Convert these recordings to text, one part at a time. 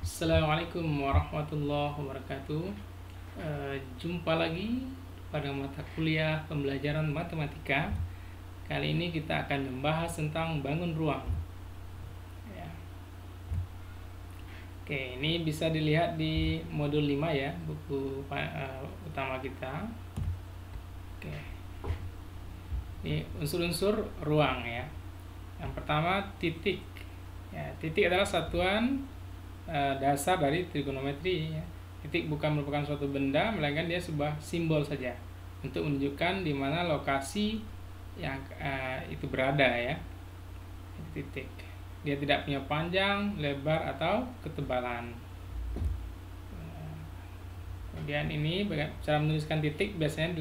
Assalamualaikum warahmatullahi wabarakatuh. Jumpa lagi pada mata kuliah pembelajaran matematika. Kali ini kita akan membahas tentang bangun ruang. Ya. Oke, ini bisa dilihat di modul 5 ya, buku utama kita. Oke. Ini unsur-unsur ruang ya. Yang pertama titik. Ya, titik adalah satuan dasar dari trigonometri ya. Titik bukan merupakan suatu benda, melainkan dia sebuah simbol saja untuk menunjukkan di mana lokasi yang itu berada ya. Titik. Dia tidak punya panjang, lebar atau ketebalan. Kemudian ini cara menuliskan titik biasanya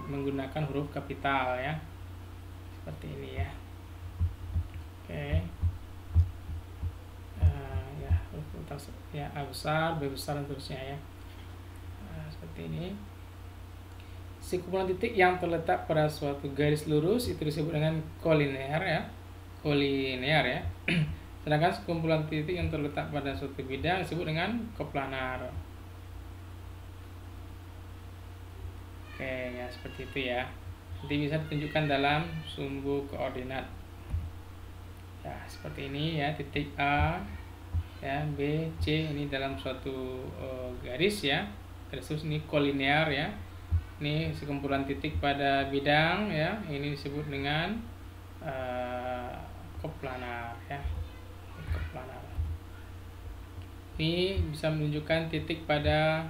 menggunakan huruf kapital ya. Seperti ini ya. Oke. Ya, A besar, B besar dan seterusnya ya. Seperti ini. Si kumpulan titik yang terletak pada suatu garis lurus itu disebut dengan kolinear ya. Kolinear ya. Sedangkan sekumpulan titik yang terletak pada suatu bidang disebut dengan koplanar. Oke, ya seperti itu ya. Nanti bisa ditunjukkan dalam sumbu koordinat. Ya, seperti ini ya, titik A ya, B, C ini dalam suatu garis ya. Garis lurus ini kolinear ya. Ini sekumpulan titik pada bidang ya. Ini disebut dengan koplanar ya. Koplanar. Ini bisa menunjukkan titik pada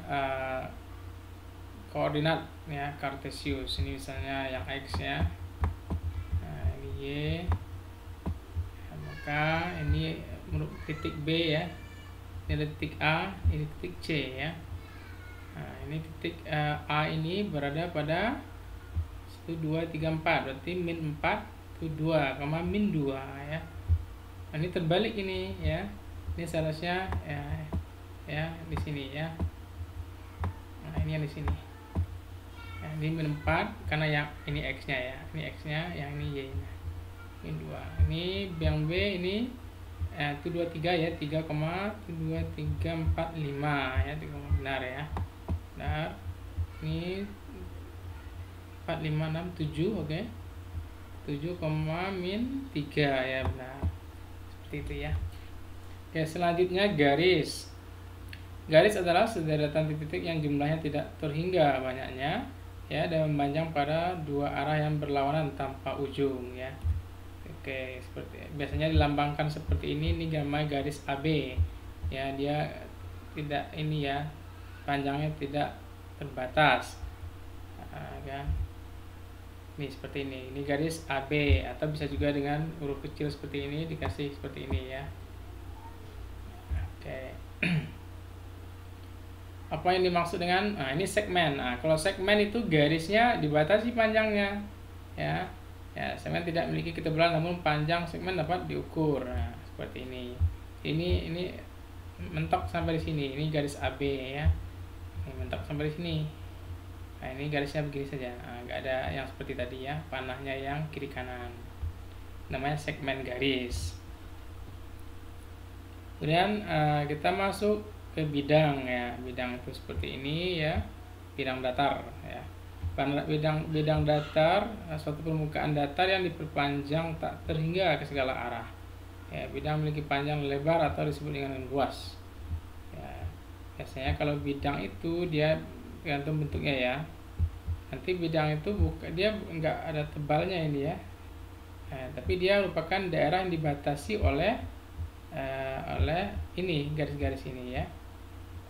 koordinat ya, Kartesius. Ini misalnya yang X ya. Nah, ini Y. Ya, maka ini titik B ya, ini ada titik A, ini titik C ya. Nah, ini titik A ini berada pada 1, 2, 3, 4, berarti min 4 ke 2, min 2 ya. Nah, ini terbalik ini ya, ini seharusnya ya di sini ya. Nah, ini yang di sini ya, ini min 4 karena yang ini X nya ya, ini X nya, yang ini Y nya, min 2. Ini yang B ini 1, 2, 3 ya, 3, 1, 2, 3, 4, 5 ya, 3, benar ya. Benar. Ini 4, 5, 6, 7, oke. 7, min 3 ya, benar. Seperti itu ya. Oke, selanjutnya garis. Garis adalah sederetan titik yang jumlahnya tidak terhingga banyaknya ya, dan memanjang pada dua arah yang berlawanan tanpa ujung ya. Oke, seperti biasanya dilambangkan seperti ini gambar garis AB ya, dia tidak ini ya, panjangnya tidak terbatas kan. Ini seperti ini garis AB, atau bisa juga dengan huruf kecil seperti ini, dikasih seperti ini ya. Oke. Apa yang dimaksud dengan ini segmen. Nah, kalau segmen itu garisnya dibatasi panjangnya ya. Ya, segmen tidak memiliki ketebalan namun panjang segmen dapat diukur. Nah, seperti ini. Ini mentok sampai di sini. Ini garis AB ya. Ini mentok sampai di sini. Nah, ini garisnya begini saja. Nah, nggak ada yang seperti tadi ya, panahnya yang kiri kanan. Namanya segmen garis. Kemudian kita masuk ke bidang ya. Bidang itu seperti ini ya. Bidang datar ya. Bidang datar, suatu permukaan datar yang diperpanjang tak terhingga ke segala arah ya. Bidang memiliki panjang lebar atau disebut dengan luas ya. Biasanya kalau bidang itu dia tergantung bentuknya ya. Nanti bidang itu dia enggak ada tebalnya ini ya, tapi dia merupakan daerah yang dibatasi oleh ini garis-garis ini ya,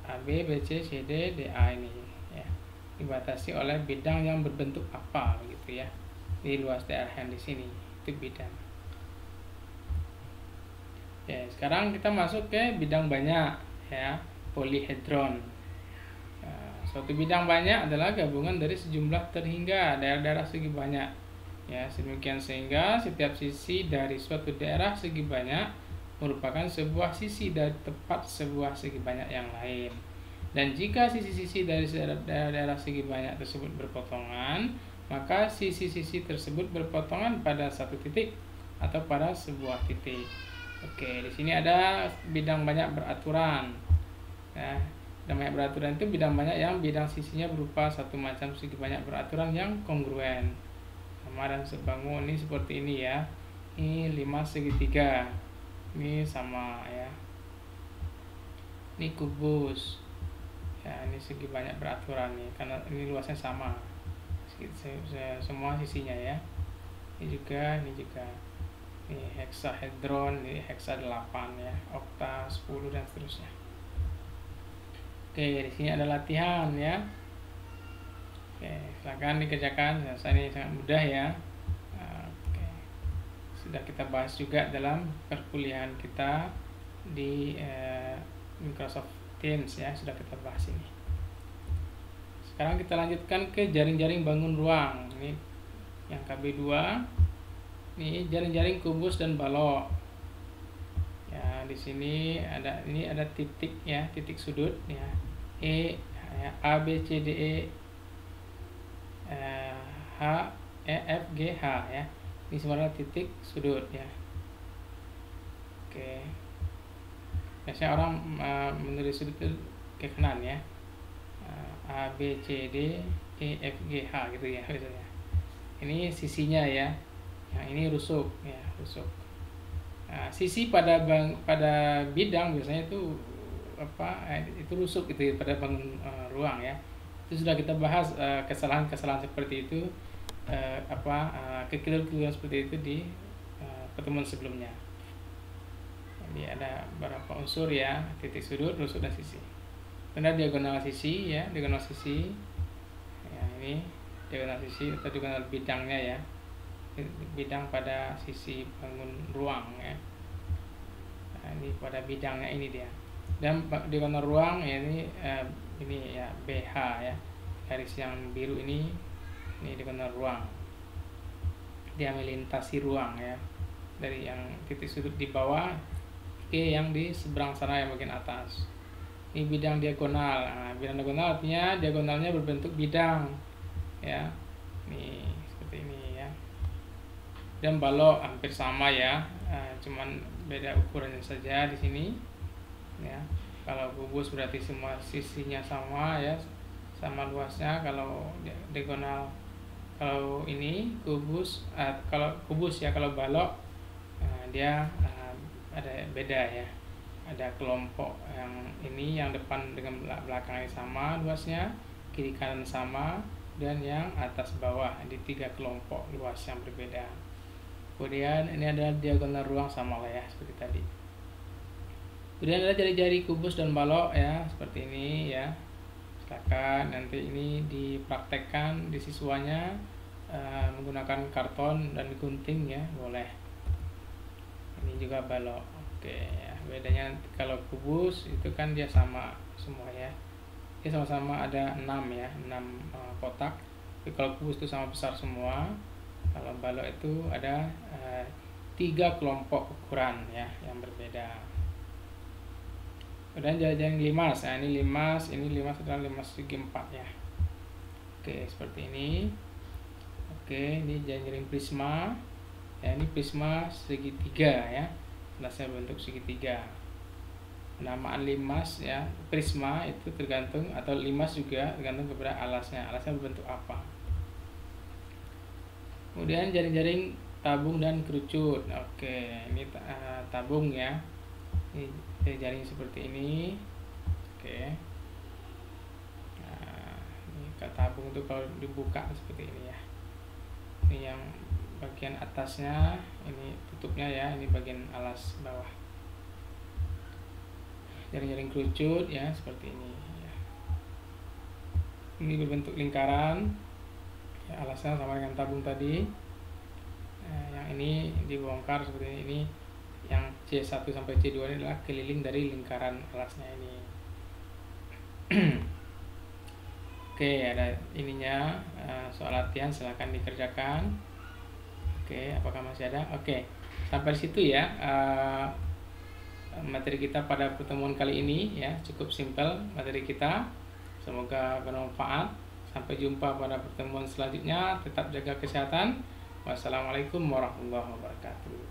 AB, BC, CD, DA ini ya, dibatasi oleh bidang yang berbentuk apa gitu ya, di luas daerah yang di sini itu bidang. Ya, sekarang kita masuk ke bidang banyak ya, polihedron. Suatu bidang banyak adalah gabungan dari sejumlah terhingga daerah-daerah segi banyak ya, sedemikian sehingga setiap sisi dari suatu daerah segi banyak merupakan sebuah sisi dari tepat sebuah segi banyak yang lain. Dan jika sisi-sisi dari daerah segi banyak tersebut berpotongan, maka sisi-sisi tersebut berpotongan pada satu titik atau pada sebuah titik. Oke, di sini ada bidang banyak beraturan. Ya, bidang banyak beraturan itu bidang banyak yang bidang sisinya berupa satu macam segi banyak beraturan yang kongruen. Sama dan sebangun ini seperti ini ya. Ini 5 segitiga. Ini sama ya. Ini kubus. Ya, ini segi banyak beraturan nih karena ini luasnya sama. Semua sisinya ya. Ini juga, ini juga. Ini heksahedron, ini heksa 8 ya, okta 10 dan seterusnya. Oke, di sini ada latihan ya. Oke, silakan dikerjakan. Ini sangat mudah ya. Oke. Sudah kita bahas juga dalam perkuliahan kita di Microsoft Teams ya, sudah kita bahas ini. Sekarang kita lanjutkan ke jaring-jaring bangun ruang. Ini yang KB2. Ini jaring-jaring kubus dan balok. Ya, di sini ada titik ya, titik sudut ya. A B C D E H E F G H ya. Ini sebenarnya titik sudut ya. Oke. Biasanya orang menulis sudut itu ke kanan ya. A B C D E F G H gitu ya biasanya. Ini sisinya ya. Yang ini rusuk ya, rusuk. Nah, sisi pada bidang biasanya itu itu rusuk gitu ya, pada bangun ruang ya. Itu sudah kita bahas kesalahan-kesalahan seperti itu kekeliruan seperti itu di pertemuan sebelumnya. Jadi ada beberapa unsur ya, titik sudut, rusuk dan sisi. Kemudian diagonal sisi ya, diagonal sisi. Ya, ini diagonal sisi atau diagonal bidangnya ya. Bidang pada sisi bangun ruang ya. Nah, ini pada bidangnya ini dia. Dan diagonal ruang ya, ini ya BH ya, garis yang biru ini diagonal ruang. Dia melintasi ruang ya, dari yang titik sudut di bawah ke yang di seberang sana yang bagian atas. Ini bidang diagonal. Nah, bidang diagonal artinya diagonalnya berbentuk bidang ya. Ini seperti ini ya. Dan balok hampir sama ya, cuman beda ukurannya saja di sini ya. Kalau kubus berarti semua sisinya sama ya, sama luasnya. Kalau diagonal, kalau ini kubus, kalau kubus ya, kalau balok dia ada beda ya. Ada kelompok yang ini, yang depan dengan belakangnya sama luasnya, kiri kanan sama, dan yang atas bawah di 3 kelompok luas yang berbeda. Kemudian ini ada diagonal ruang sama lah ya, seperti tadi. Kemudian ada jari-jari kubus dan balok ya, seperti ini ya. Silakan nanti ini dipraktekkan di siswanya menggunakan karton dan digunting ya, boleh. Ini juga balok. Oke ya, bedanya kalau kubus itu kan dia sama semua ya. Dia sama-sama ada 6 ya, 6 kotak. Tapi kalau kubus itu sama besar semua. Kalau balok itu ada 3 kelompok ukuran ya, yang berbeda. Kemudian jaring limas. Nah, ini limas adalah limas segi 4 ya. Oke, seperti ini. Oke, ini jaring prisma. Ya, ini prisma segitiga ya. Alasnya bentuk segitiga. Penamaan limas ya, prisma itu tergantung, atau limas juga tergantung kepada alasnya. Alasnya berbentuk apa. Kemudian jaring-jaring tabung dan kerucut. Oke, ini tabung ya. Ini jaring seperti ini. Oke. Nah, ini tabung itu kalau dibuka seperti ini ya. Ini yang bagian atasnya, ini tutupnya ya, ini bagian alas bawah. Jaring-jaring kerucut ya, seperti ini ya. Ini berbentuk lingkaran ya, alasnya sama dengan tabung tadi. Yang ini dibongkar seperti ini. Yang C1 sampai C2 ini adalah keliling dari lingkaran alasnya ini. Oke, ada ininya, soal latihan, silahkan dikerjakan. Oke, apakah masih ada? Oke, sampai di situ ya materi kita pada pertemuan kali ini ya, cukup simpel materi kita. Semoga bermanfaat. Sampai jumpa pada pertemuan selanjutnya. Tetap jaga kesehatan. Wassalamualaikum warahmatullahi wabarakatuh.